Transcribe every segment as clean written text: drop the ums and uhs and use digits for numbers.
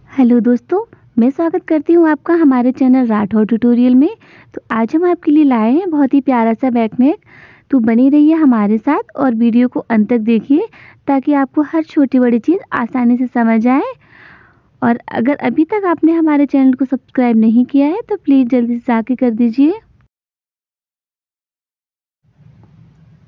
Hello दोस्तों, मैं स्वागत करती हूँ आपका हमारे चैनल राठौर ट्यूटोरियल में। तो आज हम आपके लिए लाए हैं बहुत ही प्यारा सा बैक नेक। तो बनी रहिए हमारे साथ और वीडियो को अंत तक देखिए ताकि आपको हर छोटी बड़ी चीज़ आसानी से समझ आए। और अगर अभी तक आपने हमारे चैनल को सब्सक्राइब नहीं किया है तो प्लीज़ जल्दी से जाके कर दीजिए।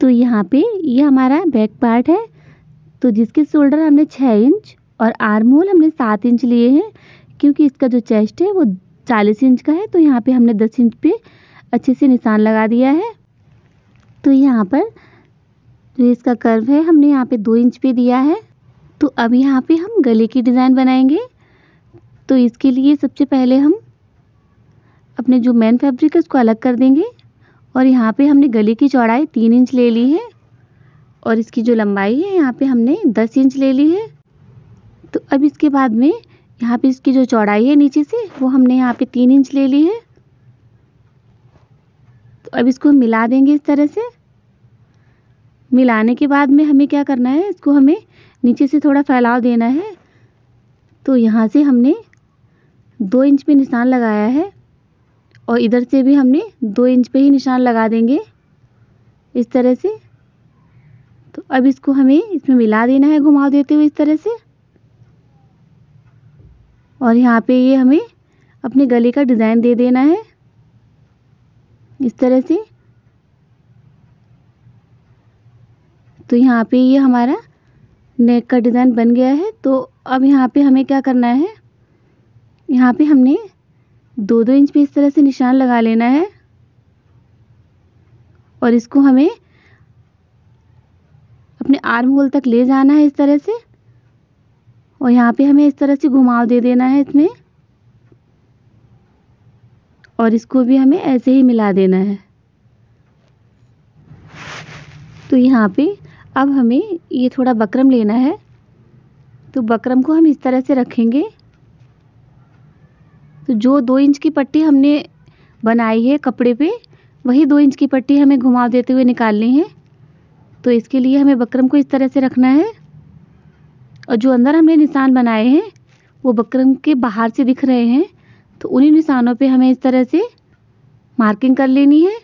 तो यहाँ पे ये हमारा बैक पार्ट है, तो जिसके शोल्डर हमने 6 इंच और आर्म होल हमने 7 इंच लिए हैं, क्योंकि इसका जो चेस्ट है वो 40 इंच का है। तो यहाँ पे हमने 10 इंच पे अच्छे से निशान लगा दिया है। तो यहाँ पर जो इसका कर्व है हमने यहाँ पे 2 इंच पे दिया है। तो अब यहाँ पे हम गले की डिज़ाइन बनाएंगे। तो इसके लिए सबसे पहले हम अपने जो मेन फैब्रिक है उसको अलग कर देंगे। और यहाँ पे हमने गले की चौड़ाई 3 इंच ले ली है और इसकी जो लंबाई है यहाँ पे हमने 10 इंच ले ली है। तो अब इसके बाद में यहाँ पे इसकी जो चौड़ाई है नीचे से वो हमने यहाँ पे 3 इंच ले ली है। तो अब इसको हम मिला देंगे इस तरह से। मिलाने के बाद में हमें क्या करना है, इसको हमें नीचे से थोड़ा फैलाव देना है। तो यहाँ से हमने 2 इंच पे निशान लगाया है और इधर से भी हमने 2 इंच पे ही निशान लगा देंगे इस तरह से। तो अब इसको हमें इसमें मिला देना है घुमाव देते हुए इस तरह से। और यहाँ पे ये हमें अपने गले का डिज़ाइन दे देना है इस तरह से। तो यहाँ पे ये हमारा नेक का डिज़ाइन बन गया है। तो अब यहाँ पे हमें क्या करना है, यहाँ पे हमने 2-2 इंच पे इस तरह से निशान लगा लेना है और इसको हमें अपने आर्म होल तक ले जाना है इस तरह से। और यहाँ पे हमें इस तरह से घुमाव दे देना है इसमें और इसको भी हमें ऐसे ही मिला देना है। तो यहाँ पे अब हमें ये थोड़ा बकरम लेना है। तो बकरम को हम इस तरह से रखेंगे। तो जो 2 इंच की पट्टी हमने बनाई है कपड़े पे, वही 2 इंच की पट्टी हमें घुमाव देते हुए निकालनी है। तो इसके लिए हमें बकरम को इस तरह से रखना है और जो अंदर हमने निशान बनाए हैं वो बकरम के बाहर से दिख रहे हैं। तो उन्हीं निशानों पे हमें इस तरह से मार्किंग कर लेनी है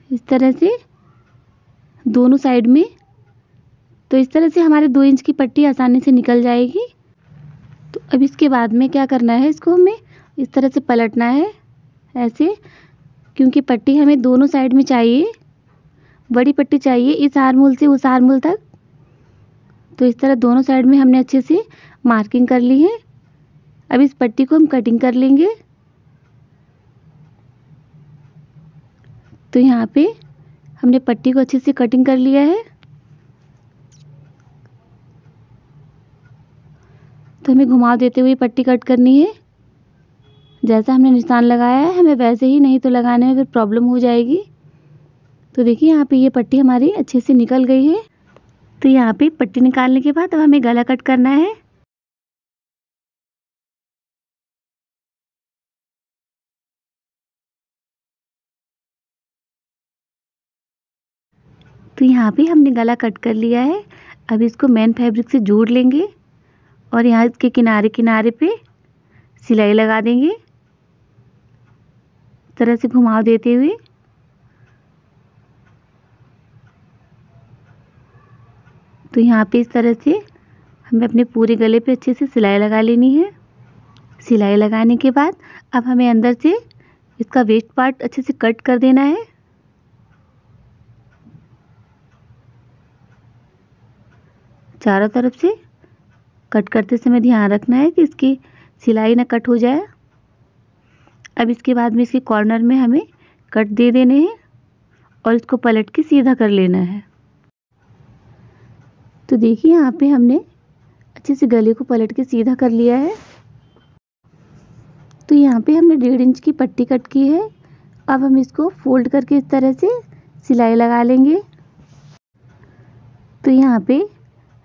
इस तरह से दोनों साइड में। तो इस तरह से हमारे 2 इंच की पट्टी आसानी से निकल जाएगी। तो अब इसके बाद में क्या करना है, इसको हमें इस तरह से पलटना है ऐसे, क्योंकि पट्टी हमें दोनों साइड में चाहिए। बड़ी पट्टी चाहिए इस आर्म होल से उस आर्म होल तक। तो इस तरह दोनों साइड में हमने अच्छे से मार्किंग कर ली है। अब इस पट्टी को हम कटिंग कर लेंगे। तो यहाँ पे हमने पट्टी को अच्छे से कटिंग कर लिया है। तो हमें घुमाव देते हुए पट्टी कट करनी है। जैसा हमने निशान लगाया है हमें वैसे ही, नहीं तो लगाने में फिर प्रॉब्लम हो जाएगी। तो देखिए यहाँ पे ये पट्टी हमारी अच्छे से निकल गई है। तो यहाँ पे पट्टी निकालने के बाद अब हमें गला कट करना है। तो यहाँ पे हमने गला कट कर लिया है। अब इसको मेन फैब्रिक से जोड़ लेंगे और यहाँ इसके किनारे किनारे पे सिलाई लगा देंगे इस तरह से घुमाव देते हुए। तो यहाँ पे इस तरह से हमें अपने पूरे गले पे अच्छे से सिलाई लगा लेनी है। सिलाई लगाने के बाद अब हमें अंदर से इसका वेस्ट पार्ट अच्छे से कट कर देना है। चारों तरफ से कट करते समय ध्यान रखना है कि इसकी सिलाई ना कट हो जाए। अब इसके बाद में इसके कॉर्नर में हमें कट दे देने हैं और इसको पलट के सीधा कर लेना है। तो देखिए यहाँ पे हमने अच्छे से गले को पलट के सीधा कर लिया है। तो यहाँ पे हमने 1.5 इंच की पट्टी कट की है। अब हम इसको फोल्ड करके इस तरह से सिलाई लगा लेंगे। तो यहाँ पे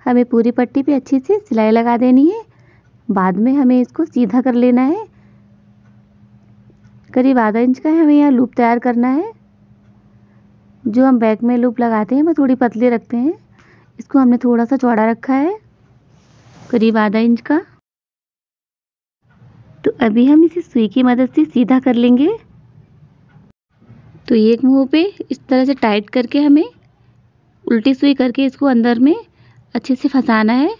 हमें पूरी पट्टी पे अच्छे से सिलाई लगा देनी है। बाद में हमें इसको सीधा कर लेना है। करीब आधा इंच का है हमें यहाँ लूप तैयार करना है। जो हम बैक में लूप लगाते हैं वो थोड़ी पतली रखते हैं, इसको हमने थोड़ा सा चौड़ा रखा है। करीब आधा इंच का। तो अभी हम इसे सुई की मदद से सीधा कर लेंगे। तो एक मुंह पे इस तरह से टाइट करके हमें उल्टी सुई करके इसको अंदर में अच्छे से फंसाना है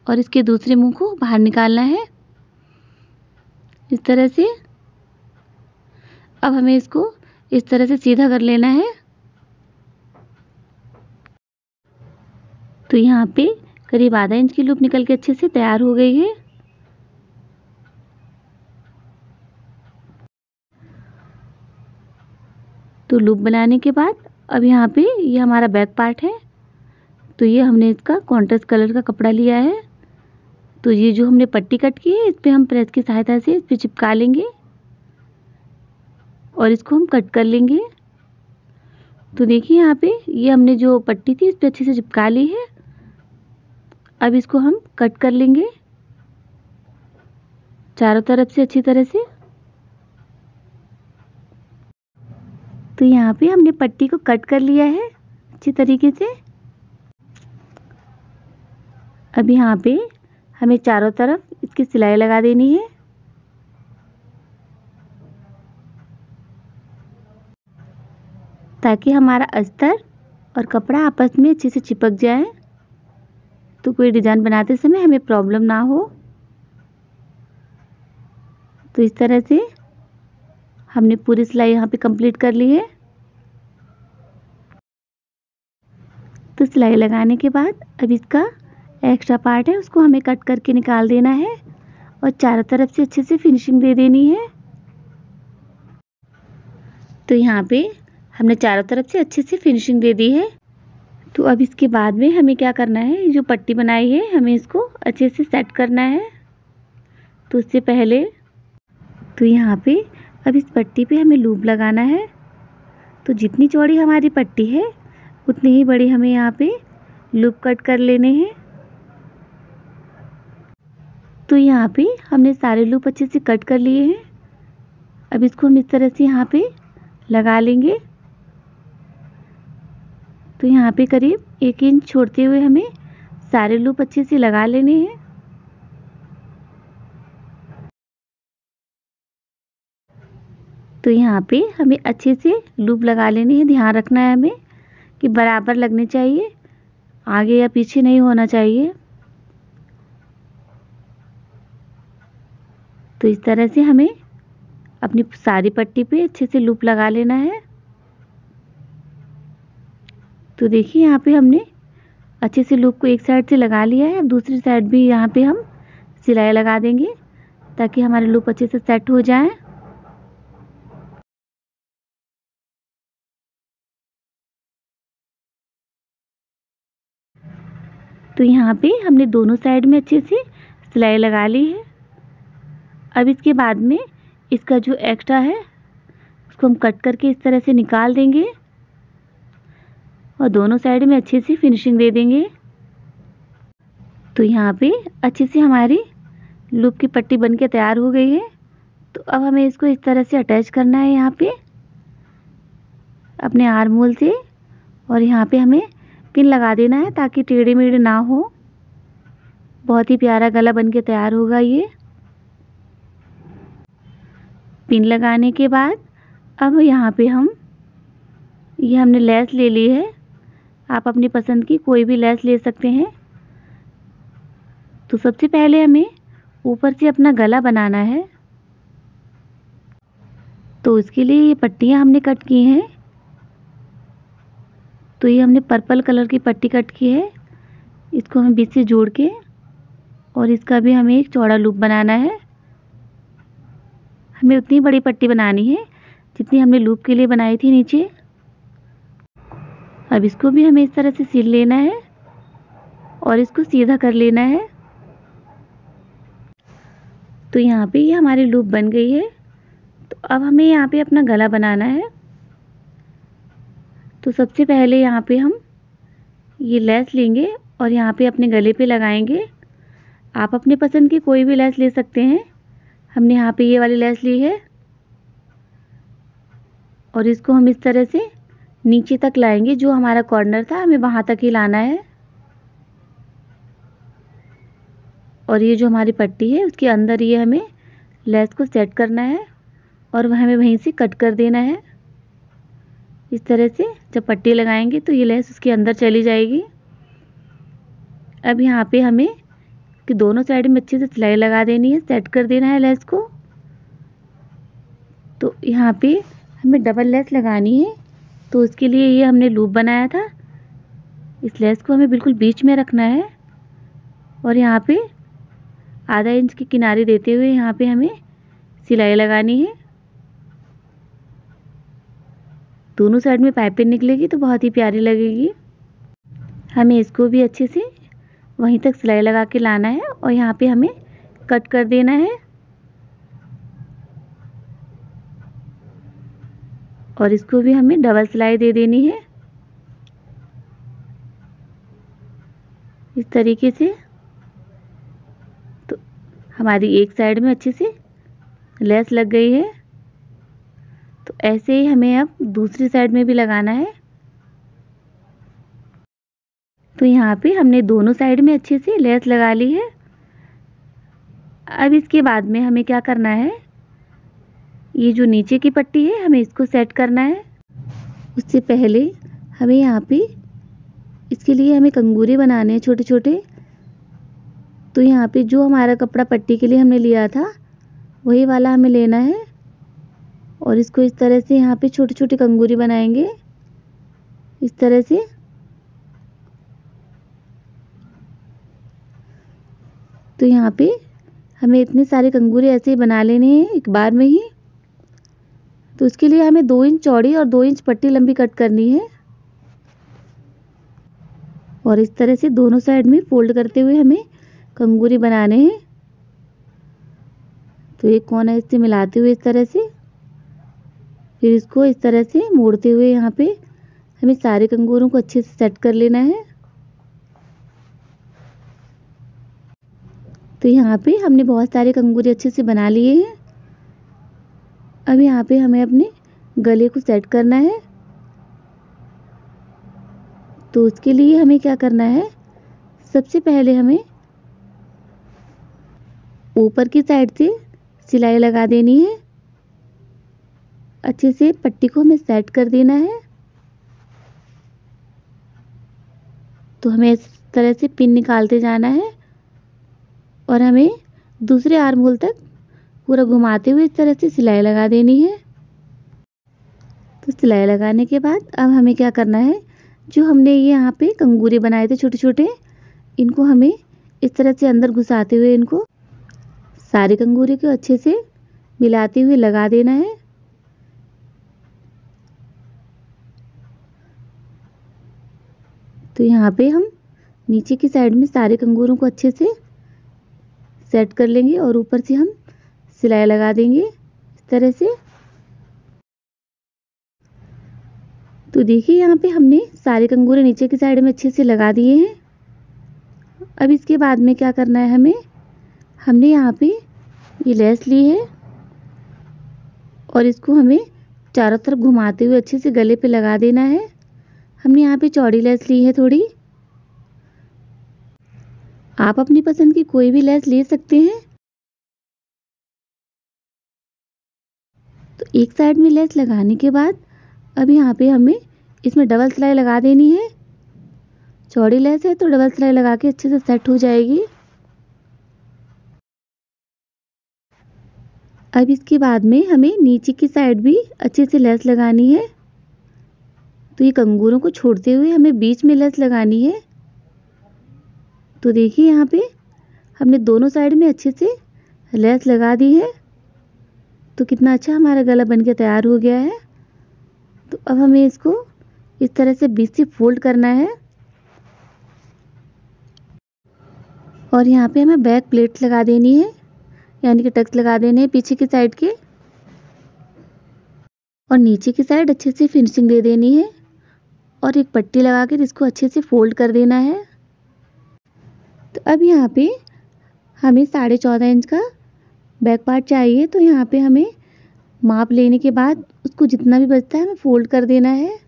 और इसके दूसरे मुंह को बाहर निकालना है इस तरह से। अब हमें इसको इस तरह से सीधा कर लेना है। तो यहाँ पे करीब आधा इंच की लूप निकल के अच्छे से तैयार हो गई है। तो लूप बनाने के बाद अब यहाँ पे ये हमारा बैक पार्ट है। तो ये हमने इसका कॉन्ट्रास्ट कलर का कपड़ा लिया है। तो ये जो हमने पट्टी कट की है इस पे हम प्रेस की सहायता से इस पे चिपका लेंगे और इसको हम कट कर लेंगे। तो देखिए यहाँ पे ये हमने जो पट्टी थी इस पे अच्छे से चिपका ली है। अब इसको हम कट कर लेंगे चारों तरफ से अच्छी तरह से। तो यहाँ पे हमने पट्टी को कट कर लिया है अच्छी तरीके से। अब यहाँ पे हमें चारों तरफ इसकी सिलाई लगा देनी है। ताकि हमारा अस्तर और कपड़ा आपस में अच्छे से चिपक जाए, तो कोई डिजाइन बनाते समय हमें प्रॉब्लम ना हो। तो इस तरह से हमने पूरी सिलाई यहाँ पे कंप्लीट कर ली है। तो सिलाई लगाने के बाद अब इसका एक्स्ट्रा पार्ट है उसको हमें कट करके निकाल देना है और चारों तरफ से अच्छे से फिनिशिंग दे देनी है। तो यहाँ पे हमने चारों तरफ से अच्छे से फिनिशिंग दे दी है। तो अब इसके बाद में हमें क्या करना है, जो पट्टी बनाई है हमें इसको अच्छे से सेट करना है। तो उससे पहले तो यहाँ पे अब इस पट्टी पे हमें लूप लगाना है। तो जितनी चौड़ी हमारी पट्टी है उतनी ही बड़ी हमें यहाँ पे लूप कट कर लेने हैं। तो यहाँ पे हमने सारे लूप अच्छे से कट कर लिए हैं। अब इसको हम इस तरह से यहाँ पे लगा लेंगे। तो यहाँ पे करीब 1 इंच छोड़ते हुए हमें सारे लूप अच्छे से लगा लेने हैं। तो यहाँ पे हमें अच्छे से लूप लगा लेने हैं। ध्यान रखना है हमें कि बराबर लगने चाहिए, आगे या पीछे नहीं होना चाहिए। तो इस तरह से हमें अपनी सारी पट्टी पे अच्छे से लूप लगा लेना है। तो देखिए यहाँ पे हमने अच्छे से लूप को एक साइड से लगा लिया है। अब दूसरी साइड भी यहाँ पे हम सिलाई लगा देंगे ताकि हमारे लूप अच्छे से सेट हो जाए। तो यहाँ पे हमने दोनों साइड में अच्छे से सिलाई लगा ली है। अब इसके बाद में इसका जो एक्स्ट्रा है उसको हम कट करके इस तरह से निकाल देंगे और दोनों साइड में अच्छे से फिनिशिंग दे देंगे। तो यहाँ पे अच्छे से हमारी लूप की पट्टी बन के तैयार हो गई है। तो अब हमें इसको इस तरह से अटैच करना है यहाँ पे अपने आर्म होल से, और यहाँ पे हमें पिन लगा देना है ताकि टेढ़े मेढ़े ना हो। बहुत ही प्यारा गला बन के तैयार होगा ये। पिन लगाने के बाद अब यहाँ पे ये हमने लेस ले ली है। आप अपनी पसंद की कोई भी लेस ले सकते हैं। तो सबसे पहले हमें ऊपर से अपना गला बनाना है। तो इसके लिए ये पट्टियाँ हमने कट की हैं। तो ये हमने पर्पल कलर की पट्टी कट की है, इसको हमें बीच से जोड़ के और इसका भी हमें एक चौड़ा लूप बनाना है। हमें उतनी बड़ी पट्टी बनानी है जितनी हमने लूप के लिए बनाई थी नीचे। अब इसको भी हमें इस तरह से सिल लेना है और इसको सीधा कर लेना है। तो यहाँ पे ये हमारी लूप बन गई है। तो अब हमें यहाँ पे अपना गला बनाना है। तो सबसे पहले यहाँ पे हम ये लेस लेंगे और यहाँ पे अपने गले पे लगाएंगे। आप अपने पसंद की कोई भी लेस ले सकते हैं। हमने यहाँ पे ये वाली लेस ली है और इसको हम इस तरह से नीचे तक लाएंगे। जो हमारा कॉर्नर था हमें वहाँ तक ही लाना है। और ये जो हमारी पट्टी है उसके अंदर ये हमें लेस को सेट करना है और वह हमें वहीं से कट कर देना है। इस तरह से जब पट्टी लगाएंगे तो ये लेस उसके अंदर चली जाएगी। अब यहाँ पे हमें कि दोनों साइड में अच्छे से सिलाई लगा देनी है, सेट कर देना है लेस को। तो यहाँ पे हमें डबल लेस लगानी है, तो उसके लिए ये हमने लूप बनाया था। इस लेस को हमें बिल्कुल बीच में रखना है और यहाँ पे आधा इंच की किनारे देते हुए यहाँ पे हमें सिलाई लगानी है। दोनों साइड में पाइपिंग निकलेगी तो बहुत ही प्यारी लगेगी। हमें इसको भी अच्छे से वहीं तक सिलाई लगा के लाना है और यहाँ पे हमें कट कर देना है और इसको भी हमें डबल सिलाई दे देनी है इस तरीके से। तो हमारी एक साइड में अच्छे से लेस लग गई है, तो ऐसे ही हमें अब दूसरी साइड में भी लगाना है। तो यहाँ पे हमने दोनों साइड में अच्छे से लेस लगा ली है। अब इसके बाद में हमें क्या करना है, ये जो नीचे की पट्टी है हमें इसको सेट करना है। उससे पहले हमें यहाँ पे इसके लिए हमें कंगूरे बनाने हैं छोटे छोटे। तो यहाँ पे जो हमारा कपड़ा पट्टी के लिए हमने लिया था वही वाला हमें लेना है और इसको इस तरह से यहाँ पे छोटे छोटे कंगूरे बनाएंगे इस तरह से। तो यहाँ पे हमें इतने सारे कंगूरे ऐसे ही बना लेने हैं एक बार में ही। तो उसके लिए हमें 2 इंच चौड़ी और 2 इंच पट्टी लंबी कट करनी है और इस तरह से दोनों साइड में फोल्ड करते हुए हमें कंगूरे बनाने हैं। तो एक कोना इससे मिलाते हुए इस तरह से, फिर इसको इस तरह से मोड़ते हुए यहाँ पे हमें सारे कंगूरों को अच्छे से सेट कर लेना है। तो यहाँ पे हमने बहुत सारे कंगूरे अच्छे से बना लिए हैं। अब यहाँ पे हमें अपने गले को सेट करना है। तो उसके लिए हमें क्या करना है, सबसे पहले हमें ऊपर की साइड से सिलाई लगा देनी है। अच्छे से पट्टी को हमें सेट कर देना है। तो हमें इस तरह से पिन निकालते जाना है और हमें दूसरे आर्म होल तक पूरा घुमाते हुए इस तरह से सिलाई लगा देनी है। तो सिलाई लगाने के बाद अब हमें क्या करना है, जो हमने ये यहाँ पे कंगूरे बनाए थे छोटे छोटे, इनको हमें इस तरह से अंदर घुसाते हुए इनको सारे कंगूरे को अच्छे से मिलाते हुए लगा देना है। तो यहाँ पे हम नीचे की साइड में सारे कंगूरों को अच्छे से सेट कर लेंगे और ऊपर से हम सिलाई लगा देंगे इस तरह से। तो देखिए यहाँ पे हमने सारे कंगूरे नीचे की साइड में अच्छे से लगा दिए हैं। अब इसके बाद में क्या करना है, हमने यहाँ पे ये लेस ली है और इसको हमें चारों तरफ घुमाते हुए अच्छे से गले पे लगा देना है। हमने यहाँ पे चौड़ी लेस ली है थोड़ी, आप अपनी पसंद की कोई भी लेस ले सकते हैं। तो एक साइड में लेस लगाने के बाद अब यहाँ पे हमें इसमें डबल सिलाई लगा देनी है। चौड़ी लेस है तो डबल सिलाई लगा के अच्छे से सेट हो जाएगी। अब इसके बाद में हमें नीचे की साइड भी अच्छे से लेस लगानी है। तो ये कंगूरों को छोड़ते हुए हमें बीच में लेस लगानी है। तो देखिए यहाँ पे हमने दोनों साइड में अच्छे से लेस लगा दी है। तो कितना अच्छा हमारा गला बनके तैयार हो गया है। तो अब हमें इसको इस तरह से बीच से फोल्ड करना है और यहाँ पे हमें बैक प्लेट लगा देनी है, यानी कि टक्स लगा देने हैं पीछे की साइड के, और नीचे की साइड अच्छे से फिनिशिंग दे देनी है और एक पट्टी लगा कर इसको अच्छे से फोल्ड कर देना है। तो अब यहाँ पे हमें 14.5 इंच का बैक पार्ट चाहिए। तो यहाँ पे हमें माप लेने के बाद उसको जितना भी बचता है हमें फोल्ड कर देना है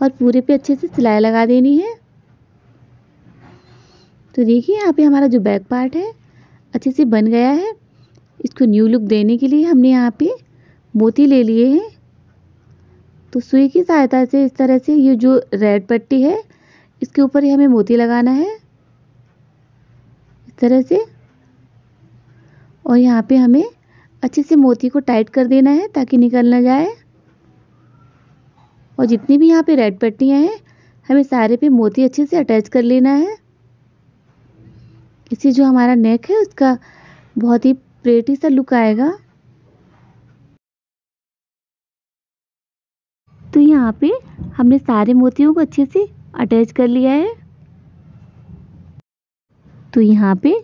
और पूरे पे अच्छे से सिलाई लगा देनी है। तो देखिए यहाँ पे हमारा जो बैक पार्ट है अच्छे से बन गया है। इसको न्यू लुक देने के लिए हमने यहाँ पे मोती ले लिए हैं। तो सुई की सहायता से इस तरह से ये जो रेड पट्टी है इसके ऊपर ही हमें मोती लगाना है इस तरह से। और यहाँ पे हमें अच्छे से मोती को टाइट कर देना है ताकि निकल ना जाए। और जितनी भी यहाँ पे रेड पट्टियाँ हैं हमें सारे पे मोती अच्छे से अटैच कर लेना है। इससे जो हमारा नेक है उसका बहुत ही प्रेटी सा लुक आएगा। तो यहाँ पे हमने सारे मोतियों को अच्छे से अटैच कर लिया है। तो यहाँ पे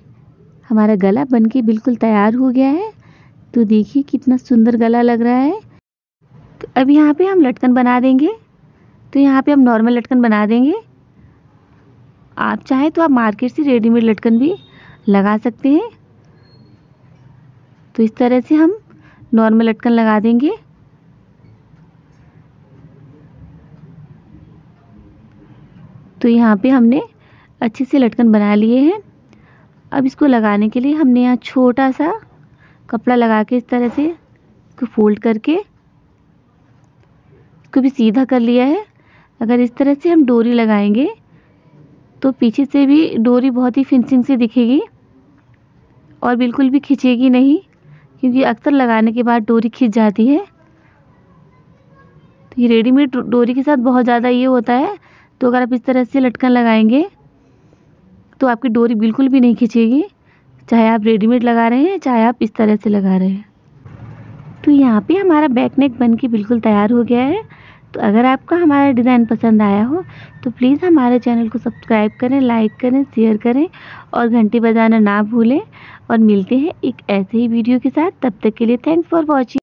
हमारा गला बनके बिल्कुल तैयार हो गया है। तो देखिए कितना सुंदर गला लग रहा है। तो अब यहाँ पे हम लटकन बना देंगे। तो यहाँ पे हम नॉर्मल लटकन बना देंगे। आप चाहें तो आप मार्केट से रेडीमेड लटकन भी लगा सकते हैं। तो इस तरह से हम नॉर्मल लटकन लगा देंगे। तो यहाँ पे हमने अच्छे से लटकन बना लिए हैं। अब इसको लगाने के लिए हमने यहाँ छोटा सा कपड़ा लगा के इस तरह से इसको फोल्ड करके इसको भी सीधा कर लिया है। अगर इस तरह से हम डोरी लगाएंगे तो पीछे से भी डोरी बहुत ही फिनिशिंग से दिखेगी और बिल्कुल भी खिंचेगी नहीं, क्योंकि अक्सर लगाने के बाद डोरी खिंच जाती है। तो ये रेडीमेड डोरी के साथ बहुत ज़्यादा ये होता है। तो अगर आप इस तरह से लटकन लगाएंगे तो आपकी डोरी बिल्कुल भी नहीं खिंचेगी, चाहे आप रेडीमेड लगा रहे हैं चाहे आप इस तरह से लगा रहे हैं। तो यहाँ पे हमारा बैक नेक बन के बिल्कुल तैयार हो गया है। तो अगर आपका हमारा डिज़ाइन पसंद आया हो तो प्लीज़ हमारे चैनल को सब्सक्राइब करें, लाइक करें, शेयर करें और घंटी बजाना ना भूलें। और मिलते हैं एक ऐसे ही वीडियो के साथ। तब तक के लिए थैंक्स फॉर वॉचिंग।